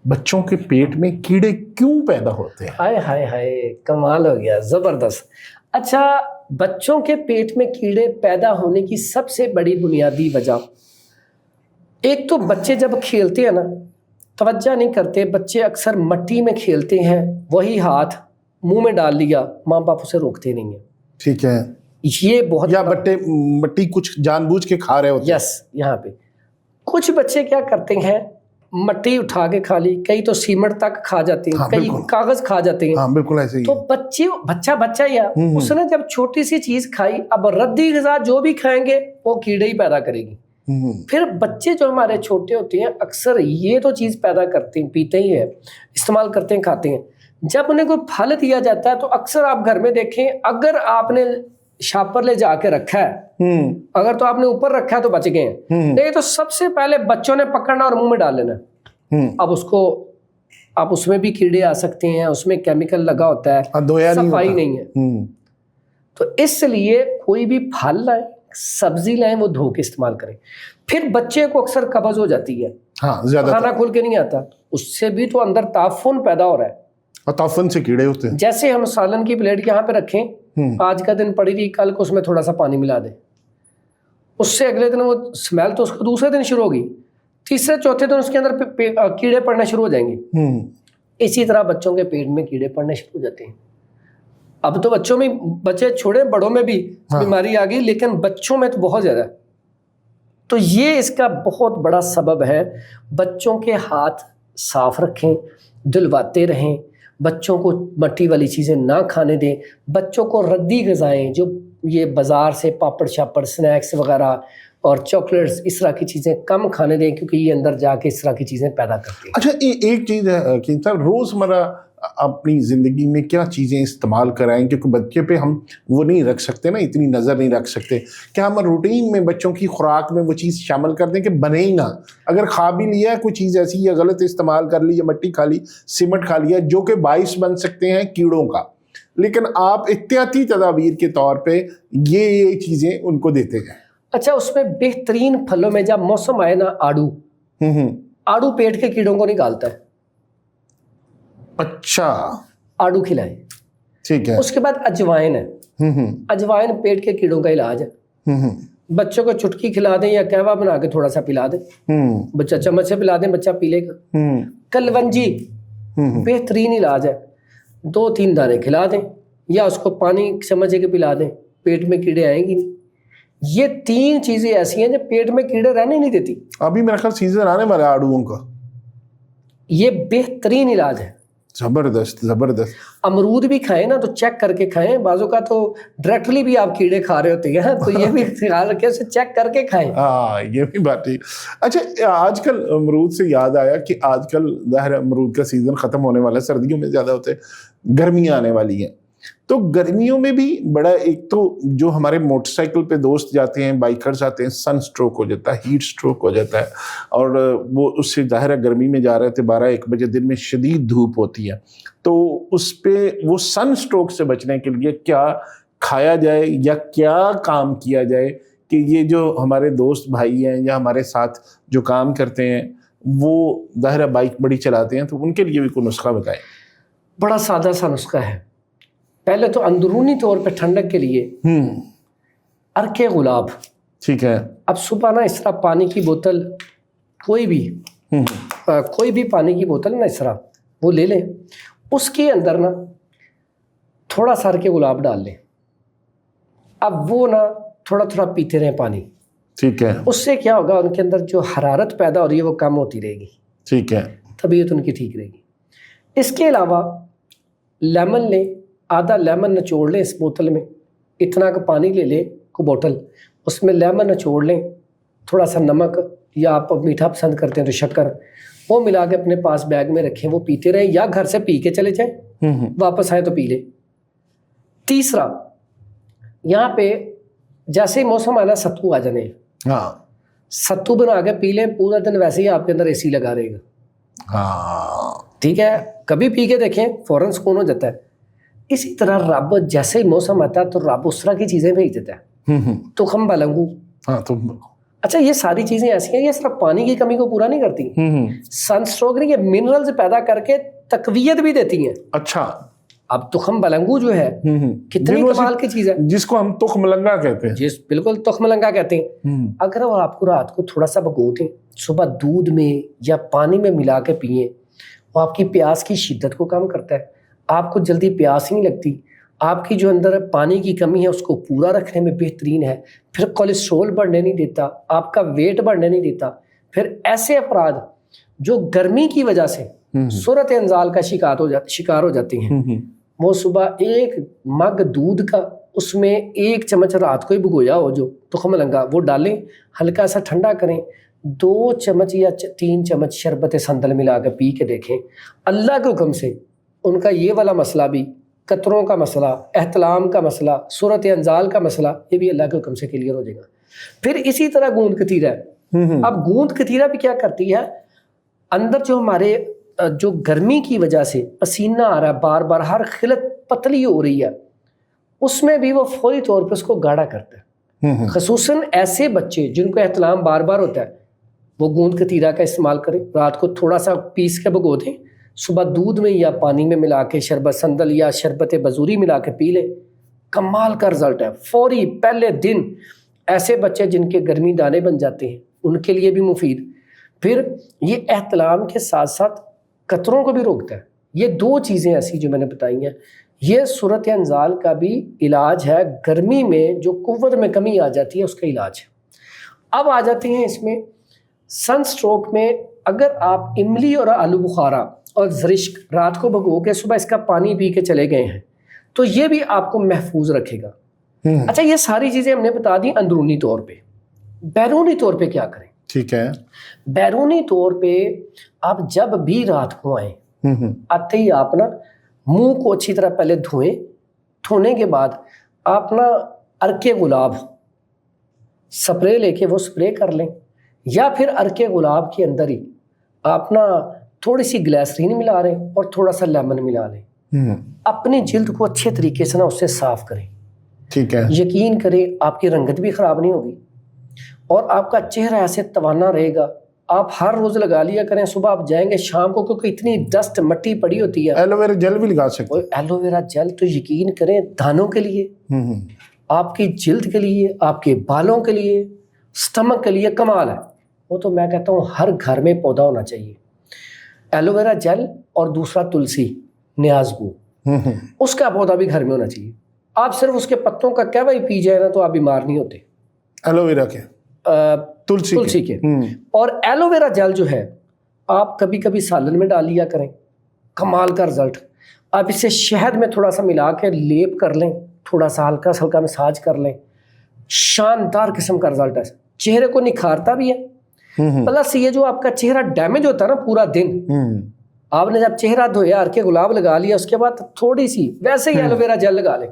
بچوں کے پیٹ میں کیڑے کیوں پیدا ہوتے ہیں؟ ہائے ہائے ہائے، کمال ہو گیا، زبردست. اچھا، بچوں کے پیٹ میں کیڑے پیدا ہونے کی سب سے بڑی بنیادی وجہ، ایک تو بچے جب کھیلتے ہیں نا، توجہ نہیں کرتے، بچے اکثر مٹی میں کھیلتے ہیں، وہی ہاتھ منہ میں ڈال لیا، ماں باپ اسے روکتے نہیں ہیں. ٹھیک ہے. یہ بہت، یا مٹی کچھ جان بوجھ کے کھا رہے ہوتے ہیں. یس، یہاں پہ کچھ بچے کیا کرتے ہیں، مٹی اٹھا کے کھا لی، کئی تو سیمنٹ تک کھا جاتے ہیں، کئی کاغذ کھا جاتے ہیں. ہاں بالکل ایسے ہی. تو بچہ ہی اس نے جب چھوٹی سی چیز کھائی، اب ردی غذا جو بھی کھائیں گے وہ کیڑے ہی پیدا کرے گی. پھر بچے جو ہمارے چھوٹے ہوتے ہیں اکثر یہ تو چیز پیدا کرتے ہیں، پیتے ہی ہیں، استعمال کرتے ہیں، کھاتے ہیں. جب انہیں کوئی پھل دیا جاتا ہے تو اکثر آپ گھر میں دیکھیں، اگر آپ نے شاپر لے جا کے رکھا ہے، اگر تو آپ نے اوپر رکھا ہے تو بچ گئے ہیں، نہیں تو سب سے پہلے بچوں نے پکڑنا اور منہ میں ڈال لینا. اب اس میں بھی کیڑے آ سکتے ہیں، اس میں کیمیکل لگا ہوتا ہے، صفائی نہیں ہے. تو اس لیے کوئی بھی پھل لائیں، سبزی لائیں، وہ دھو کے استعمال کریں. پھر بچے کو اکثر قبض ہو جاتی ہے، کھانا کھول کے نہیں آتا، اس سے بھی تو اندر تعفن پیدا ہو رہا ہے، اور تعفن سے کیڑے ہوتے ہیں. جیسے ہم سالن کی پلیٹ یہاں پہ رکھیں، آج کا دن پڑی رہی، کل کو اس میں تھوڑا سا پانی ملا دیں، اس سے اگلے دن وہ اسمیل تو اس کو دوسرے دن شروع ہوگی، تیسرے چوتھے دن اس کے اندر کیڑے پڑنا شروع ہو جائیں گے. اسی طرح بچوں کے پیٹ میں کیڑے پڑنے شروع ہو جاتے ہیں. اب تو بچوں میں، بچے چھوڑے، بڑوں میں بھی بیماری آ گئی، لیکن بچوں میں تو بہت زیادہ. تو یہ اس کا بہت بڑا سبب ہے. بچوں کے ہاتھ صاف رکھیں، دھلواتے رہیں، بچوں کو مٹی والی چیزیں نہ کھانے دیں، بچوں کو ردی غذائیں جو یہ بازار سے پاپڑ شاپڑ سنیکس وغیرہ اور چاکلیٹس اس طرح کی چیزیں کم کھانے دیں، کیونکہ یہ اندر جا کے اس طرح کی چیزیں پیدا کرتی ہیں. اچھا، ایک چیز ہے کہ روزمرہ اپنی زندگی میں کیا چیزیں استعمال کرائیں، کیونکہ بچے پہ ہم وہ نہیں رکھ سکتے نا، اتنی نظر نہیں رکھ سکتے. کیا ہم روٹین میں بچوں کی خوراک میں وہ چیز شامل کر دیں کہ بنے ہی نہ، اگر کھا بھی لیا ہے کوئی چیز ایسی یا غلط استعمال کر لی، یا مٹی کھا لی، سیمنٹ کھا لیا، جو کہ باعث بن سکتے ہیں کیڑوں کا، لیکن آپ احتیاطی تدابیر کے طور پہ یہ چیزیں ان کو دیتے ہیں. اچھا، اس میں بہترین پھلوں میں جب موسم آئے نا، آڑو پیٹ کے کیڑوں کو نکالتا ہے. اچھا، آڑو کھلائیں. ٹھیک ہے. اس کے بعد اجوائن ہے، اجوائن پیٹ کے کیڑوں کا علاج ہے. بچوں کو چٹکی کھلا دیں یا قہوہ بنا کے تھوڑا سا پلا دیں، بچہ چمچ سے پلا دیں، بچہ پی لے گا. کلونجی بہترین علاج ہے، 2-3 دانے کھلا دیں یا اس کو پانی چمچ کے پلا دیں، پیٹ میں کیڑے آئیں گی نہیں. یہ 3 چیزیں ایسی ہیں جو پیٹ میں کیڑے رہنے نہیں دیتی. ابھی میرا خیال سیزن آنے والا ہے آڑوؤں کا. یہ بہترین علاج ہے. زبردست زبردست. امرود بھی کھائیں نا تو چیک کر کے کھائیں، بعضوں کا تو ڈائریکٹلی بھی آپ کیڑے کھا رہے ہوتے ہیں، تو یہ بھی خیال رکھیں، اسے چیک کر کے کھائیں. ہاں، یہ بھی بات ٹھیک. اچھا، آج کل امرود سے یاد آیا کہ آج کل ظاہر امرود کا سیزن ختم ہونے والا ہے، سردیوں میں زیادہ ہوتے ہیں، گرمیاں آنے والی ہیں. تو گرمیوں میں بھی بڑا، ایک تو جو ہمارے موٹر سائیکل پہ دوست جاتے ہیں، بائکرز آتے ہیں، سن سٹروک ہو جاتا ہے، ہیٹ سٹروک ہو جاتا ہے، اور وہ اس سے ظاہر ہے گرمی میں جا رہے تھے، 12-1 بجے دن میں شدید دھوپ ہوتی ہے، تو اس پہ وہ سن سٹروک سے بچنے کے لیے کیا کھایا جائے یا کیا کام کیا جائے کہ یہ جو ہمارے دوست بھائی ہیں یا ہمارے ساتھ جو کام کرتے ہیں وہ ظاہر ہے بائک بڑی چلاتے ہیں، تو ان کے لیے بھی کوئی نسخہ بتائیں. بڑا سادہ سا نسخہ ہے. پہلے تو اندرونی طور پہ ٹھنڈک کے لیے عرق گلاب. ٹھیک ہے. اب صبح نا اس طرح پانی کی بوتل، کوئی بھی پانی کی بوتل نا اس طرح وہ لے لیں، اس کے اندر نا تھوڑا سا عرق گلاب ڈال لیں. اب وہ نا تھوڑا تھوڑا پیتے رہیں پانی. ٹھیک ہے. اس سے کیا ہوگا، ان کے اندر جو حرارت پیدا ہو رہی ہے وہ کم ہوتی رہے گی. ٹھیک ہے. طبیعت ان کی ٹھیک رہے گی. اس کے علاوہ لیمن لیں، آدھا لیمن نچوڑ لیں اس بوتل میں، اتنا کا پانی لے لیں کو بوتل، اس میں لیمن نچوڑ لیں، تھوڑا سا نمک یا آپ میٹھا پسند کرتے ہیں تو شکر، وہ ملا کے اپنے پاس بیگ میں رکھیں، وہ پیتے رہیں یا گھر سے پی کے چلے جائیں، واپس آئیں تو پی لیں. تیسرا، یہاں پہ جیسے ہی موسم آنا ستو آ جانے، ستو بنا کے پی لیں، پورا دن ویسے ہی آپ کے اندر اے سی لگا رہے گا. ٹھیک ہے. کبھی پی کے دیکھیں، فوراً سکون ہو جاتا ہے. اسی طرح رب جیسے ہی موسم آتا ہے تو رب اس طرح کی چیزیں بھیج دیتا ہے. تخم بلنگو، اچھا یہ ساری چیزیں ایسی ہیں، یہ صرف پانی کی کمی کو پورا نہیں کرتی، سن اسٹروک نہیں، یہ منرلز پیدا کر کے تقویت بھی دیتی ہیں۔ اچھا، اب تخم بلنگو جو ہے کتنی کمال کی چیز ہے، جس کو ہم تخم لنگا کہتے ہیں۔ جس بالکل تخم لنگا کہتے ہیں۔ اگر وہ آپ کو رات کو تھوڑا سا بھگو دیں، صبح دودھ میں یا پانی میں ملا کے پئیں، وہ آپ کی پیاس کی شدت کو کم کرتا ہے، آپ کو جلدی پیاس نہیں لگتی، آپ کی جو اندر پانی کی کمی ہے اس کو پورا رکھنے میں بہترین ہے، پھر کولیسٹرول بڑھنے نہیں دیتا، آپ کا ویٹ بڑھنے نہیں دیتا۔ پھر ایسے افراد جو گرمی کی وجہ سے صورت انزال کا شکار ہو جاتے ہیں، وہ صبح 1 مگ دودھ کا اس میں 1 چمچ رات کو ہی بھگویا ہو جو تخم لنگا وہ ڈالیں، ہلکا سا ٹھنڈا کریں، 2 چمچ یا 3 چمچ شربت سندل ملا کے پی کے دیکھیں، اللہ کے حکم سے ان کا یہ والا مسئلہ بھی، قطروں کا مسئلہ، احتلام کا مسئلہ، صورت انزال کا مسئلہ، یہ بھی اللہ کے حکم سے کلیئر ہو جائے گا۔ پھر اسی طرح گوند کتیرا ہے۔ اب گوند کتیرا بھی کیا کرتی ہے، اندر جو ہمارے جو گرمی کی وجہ سے پسینہ آ رہا ہے بار بار، ہر خلط پتلی ہو رہی ہے، اس میں بھی وہ فوری طور پہ اس کو گاڑھا کرتا ہے۔ خصوصاً ایسے بچے جن کو احتلام بار بار ہوتا ہے، وہ گوند کتیرا کا استعمال کریں، رات کو تھوڑا سا پیس کے بھگو دیں، صبح دودھ میں یا پانی میں ملا کے شربت سندل یا شربت بزوری ملا کے پی لیں، کمال کا رزلٹ ہے فوری پہلے دن۔ ایسے بچے جن کے گرمی دانے بن جاتے ہیں ان کے لیے بھی مفید۔ پھر یہ احتلام کے ساتھ ساتھ قطروں کو بھی روکتا ہے۔ یہ 2 چیزیں ایسی جو میں نے بتائی ہیں، یہ صورت انزال کا بھی علاج ہے، گرمی میں جو قوت میں کمی آ جاتی ہے اس کا علاج ہے۔ اب آ جاتے ہیں اس میں سن سٹروک میں، اگر آپ املی اور آلو بخارا اور زرشک رات کو بھگو کے صبح اس کا پانی پی کے چلے گئے ہیں تو یہ بھی آپ کو محفوظ رکھے گا۔ اچھا یہ ساری چیزیں ہم نے بتا دی اندرونی طور پہ، بیرونی طور پہ کیا کریں؟ ٹھیک ہے، بیرونی طور پہ آپ جب بھی رات کو آئیں، آتے ہی آپ نا منہ کو اچھی طرح پہلے دھوئیں، دھونے کے بعد آپ نا عرق گلاب سپرے لے کے وہ سپرے کر لیں، یا پھر عرق گلاب کے اندر ہی آپ نا تھوڑی سی گلیسرین ملا لیں اور تھوڑا سا لیمن ملا لیں، اپنی جلد کو اچھے طریقے سے نا اس سے صاف کریں۔ ٹھیک ہے، یقین کریں آپ کی رنگت بھی خراب نہیں ہوگی اور آپ کا چہرہ ایسے توانا رہے گا۔ آپ ہر روز لگا لیا کریں، صبح آپ جائیں گے شام کو، کیونکہ اتنی ڈسٹ مٹی پڑی ہوتی ہے۔ ایلو ویرا جیل بھی لگا سکتے ہیں۔ ایلو ویرا جیل تو یقین کریں دانوں کے لیے، آپ کی جلد کے لیے، آپ کے بالوں کے لیے، سٹمک کے لیے کمال ہے۔ وہ تو میں کہتا ہوں ہر گھر میں پودا ہونا چاہیے، ایلو ویرا جیل، اور دوسرا تلسی نیاز بو، اس کا پودا بھی گھر میں ہونا چاہیے۔ آپ صرف اس کے پتوں کا کہوا ہی پی جائے نا تو آپ بیمار نہیں ہوتے، ایلو ویرا کے، تلسی کے۔ اور ایلو ویرا جیل جو ہے آپ کبھی کبھی سالن میں ڈال لیا کریں، کمال کا رزلٹ۔ آپ اسے شہد میں تھوڑا سا ملا کے لیپ کر لیں، تھوڑا سا ہلکا سا ہلکا مساج کر لیں، شاندار قسم کا رزلٹ ہے، چہرے کو نکھارتا بھی ہے۔ پلس یہ جو آپ کا چہرہ ڈیمیج ہوتا ہے نا پورا دن، آپ نے جب چہرہ دھویا عرق گلاب لگا لیا، اس کے بعد تھوڑی سی ویسے ہی ایلو ویرا جیل لگا لیں،